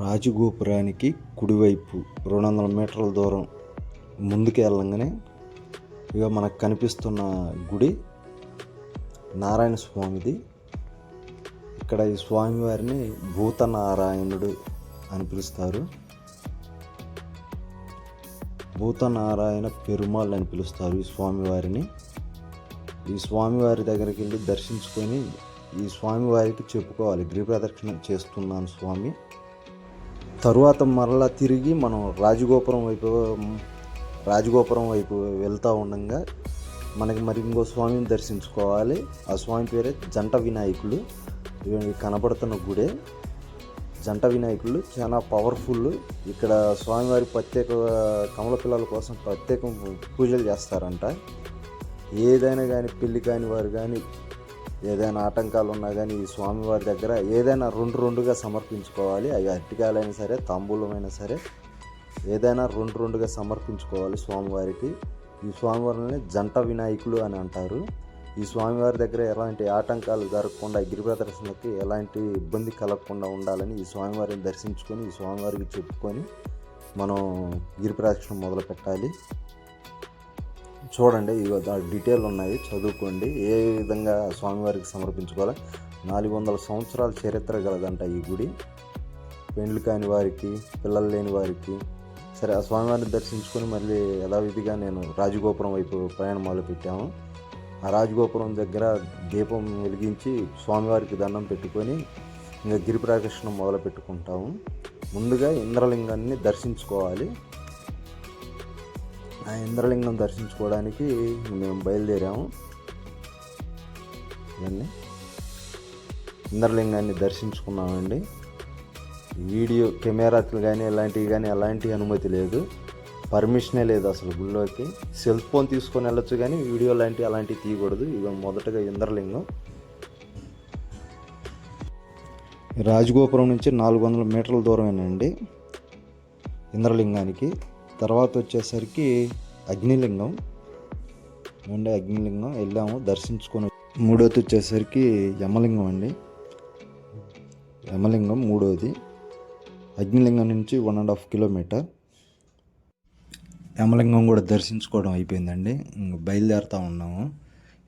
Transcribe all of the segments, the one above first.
రాజగోపురానికి కుడివైపు 200 మీటర్ల దూరం ముందుకు వెళ్ళంగానే ఇక మనకు కనిపిస్తున్న గుడి నారాయణ స్వామిది. ఇక్కడ ఈ స్వామివారిని భూతనారాయణుడు అని పిలుస్తారు. భూతనారాయణ పెరుమాళ్ అని పిలుస్తారు ఈ స్వామివారిని. ఈ స్వామివారి దగ్గరికి వెళ్ళి దర్శించుకొని ఈ స్వామివారికి చెప్పుకోవాలి, గిరి ప్రదక్షిణ చేస్తున్నాను స్వామి. తరువాత మరలా తిరిగి మనం రాజగోపురం వైపు వెళ్తూ ఉండగా మనకి మరి ఇంకో స్వామిని దర్శించుకోవాలి. ఆ స్వామి పేరే జంట వినాయకులు. ఇవి కనబడుతున్న గుడే జంట వినాయకులు, చాలా పవర్ఫుల్. ఇక్కడ స్వామివారి ప్రత్యేక కమల పిల్లల కోసం ప్రత్యేక పూజలు చేస్తారంట. ఏదైనా కానీ పెళ్ళి కాని వారు కానీ ఏదైనా ఆటంకాలు ఉన్నా కానీ ఈ స్వామివారి దగ్గర ఏదైనా రెండుగా సమర్పించుకోవాలి. అవి అరటికాయలైనా సరే, తాంబూలమైనా సరే, ఏదైనా రెండుగా సమర్పించుకోవాలి స్వామివారికి. ఈ స్వామివారిని జంట వినాయకులు అని అంటారు. ఈ స్వామివారి దగ్గర ఎలాంటి ఆటంకాలు జరగకుండా, గిరి ప్రదర్శనకి ఎలాంటి ఇబ్బంది కలగకుండా ఉండాలని ఈ స్వామివారిని దర్శించుకొని ఈ స్వామివారికి చెప్పుకొని మనం గిరి ప్రదక్షిణ మొదలు పెట్టాలి. చూడండి, ఇవి డీటెయిల్ ఉన్నాయి, చదువుకోండి. ఏ విధంగా స్వామివారికి సమర్పించుకోవాలి. 400 సంవత్సరాల చరిత్ర గలదంట ఈ గుడి. పెండ్లు కాని వారికి, పిల్లలు లేని వారికి సరే. ఆ స్వామివారిని దర్శించుకొని మళ్ళీ యథావిధిగా నేను రాజగోపురం వైపు ప్రయాణం మొదలుపెట్టాము. ఆ రాజగోపురం దగ్గర దీపం వెలిగించి స్వామివారికి దండం పెట్టుకొని ఇంకా గిరి ప్రదక్షిణ మొదలు పెట్టుకుంటాము. ముందుగా ఇంద్రలింగాన్ని దర్శించుకోవాలి. ఆ ఇంద్రలింగం దర్శించుకోవడానికి మేము బయలుదేరాము. ఇవన్నీ ఇంద్రలింగాన్ని దర్శించుకున్నామండి. వీడియో కెమెరాలు కానీ ఎలాంటి అనుమతి లేదు, పర్మిషనే లేదు అసలు గుళ్ళోకి. సెల్ ఫోన్ తీసుకొని వెళ్ళొచ్చు కానీ వీడియో అలాంటివి తీయకూడదు. ఇక మొదటగా ఇంద్రలింగం రాజగోపురం నుంచి 400 మీటర్ల దూరమేనండి ఇంద్రలింగానికి. తర్వాత వచ్చేసరికి అగ్నిలింగం వెళ్ళాము, దర్శించుకొని. మూడోది వచ్చేసరికి యమలింగం అండి. యమలింగం మూడోది. అగ్నిలింగం నుంచి 1.5 కిలోమీటర్. యమలింగం కూడా దర్శించుకోవడం అయిపోయిందండి. బయలుదేరుతూ ఉన్నాము.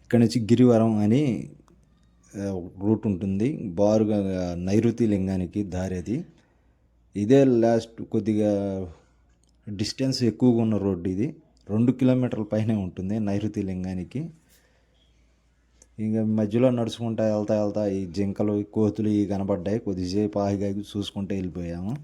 ఇక్కడ నుంచి గిరివరం అని రూట్ ఉంటుంది, బారుగా నైరుతి లింగానికి దారి. అది ఇదే లాస్ట్ కొద్దిగా డిస్టెన్స్ ఎక్కువగా ఉన్న రోడ్డు ఇది. 2 కిలోమీటర్ల పైనే ఉంటుంది నైరుతి లింగానికి. ఇంకా మధ్యలో నడుచుకుంటా వెళ్తా ఈ జింకలు, కోతులు ఇవి కనబడ్డాయి. కొద్దిసేపు ఆగి చూసుకుంటూ వెళ్ళిపోయాము.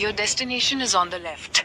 Your destination is on the left.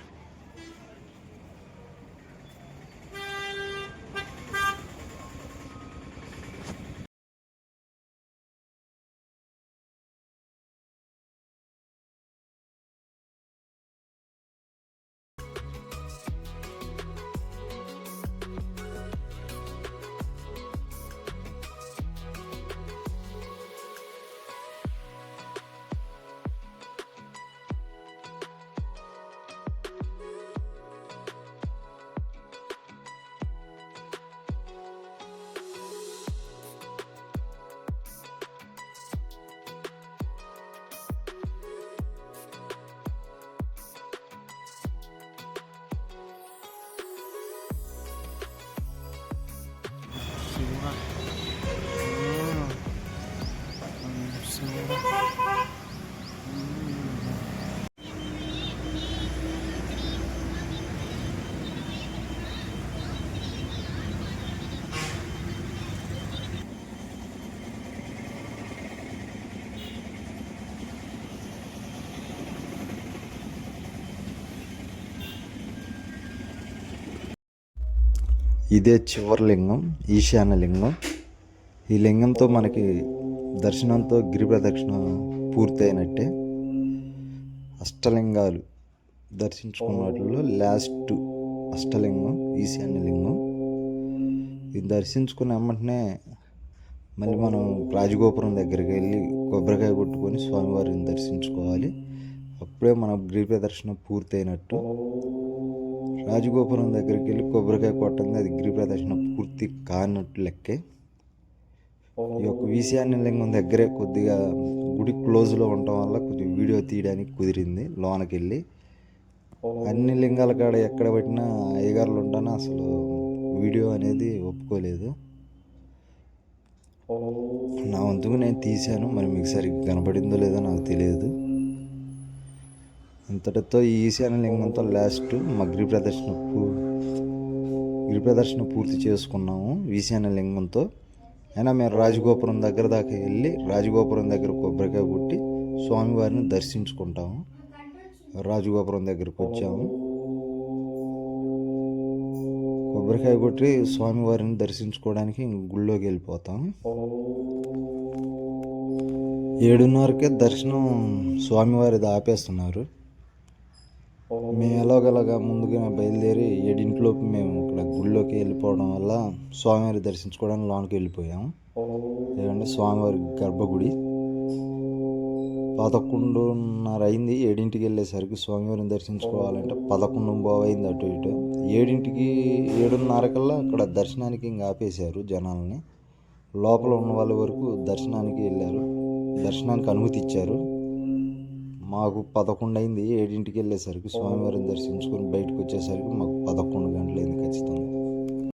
ఇదే చివరి లింగం, ఈశాన్య లింగం. ఈ లింగంతో మనకి దర్శనంతో గిరి ప్రదక్షిణ పూర్తయినట్టే. అష్టలింగాలు దర్శించుకున్న వాటిలో లాస్ట్ అష్టలింగం ఈశాన్య లింగం. ఇది దర్శించుకున్న వెంటనే మళ్ళీ మనం రాజగోపురం దగ్గరికి వెళ్ళి కొబ్బరికాయ కొట్టుకొని స్వామివారిని దర్శించుకోవాలి. అప్పుడే మన గిరి ప్రదక్షిణ పూర్తయినట్టు. రాజగోపురం దగ్గరికి వెళ్ళి కొబ్బరికాయ కొట్టండి, అది గిరి ప్రదక్షిణ పూర్తి కానట్టు లెక్కే. ఈ యొక్క ఈశాన్య లింగం దగ్గరే కొద్దిగా గుడి క్లోజ్లో ఉండటం వల్ల కొద్దిగా వీడియో తీయడానికి కుదిరింది. లోనకి వెళ్ళి అన్ని లింగాల కాడ ఎక్కడ పెట్టినా అయ్యగారులు ఉంటానో అసలు వీడియో అనేది ఒప్పుకోలేదు. నా వంతుకు నేను తీశాను, మరి మీకు సరిగ్గా కనపడిందో లేదో నాకు తెలియదు. ఇంతటితో ఈ ఈశాన్య లింగంతో లాస్ట్ మా గిరి ప్రదర్శన పూర్తి చేసుకున్నాము ఈశాన్య లింగంతో. అయినా మేము రాజగోపురం దగ్గర దాకా వెళ్ళి రాజగోపురం దగ్గర కొబ్బరికాయ కొట్టి స్వామివారిని దర్శించుకుంటాము. రాజగోపురం దగ్గరకు వచ్చాము, కొబ్బరికాయ కొట్టి స్వామివారిని దర్శించుకోవడానికి గుళ్ళోకి వెళ్ళిపోతాం. 7:30కే దర్శనం స్వామివారిది ఆపేస్తున్నారు. మేము ఎలాగలాగా ముందుగా బయలుదేరి 7 మేము ఇక్కడ గుళ్ళోకి వెళ్ళిపోవడం వల్ల స్వామివారి దర్శించుకోవడానికి లోనికి వెళ్ళిపోయాము. లేదంటే స్వామివారి గర్భగుడి 11:30 అయింది. 7కి వెళ్ళేసరికి స్వామివారిని దర్శించుకోవాలంటే 11:15 అయింది. అటు ఇటు 7:30 కల్లా అక్కడ దర్శనానికి ఇంకా ఆపేశారు జనాలని. లోపల ఉన్న వాళ్ళ వరకు దర్శనానికి వెళ్ళారు, దర్శనానికి అనుమతి ఇచ్చారు. మాకు 11 అయింది. 7కి వెళ్ళేసరికి స్వామివారిని దర్శించుకొని బయటకు వచ్చేసరికి మాకు 11 గంటలైంది ఖచ్చితంగా.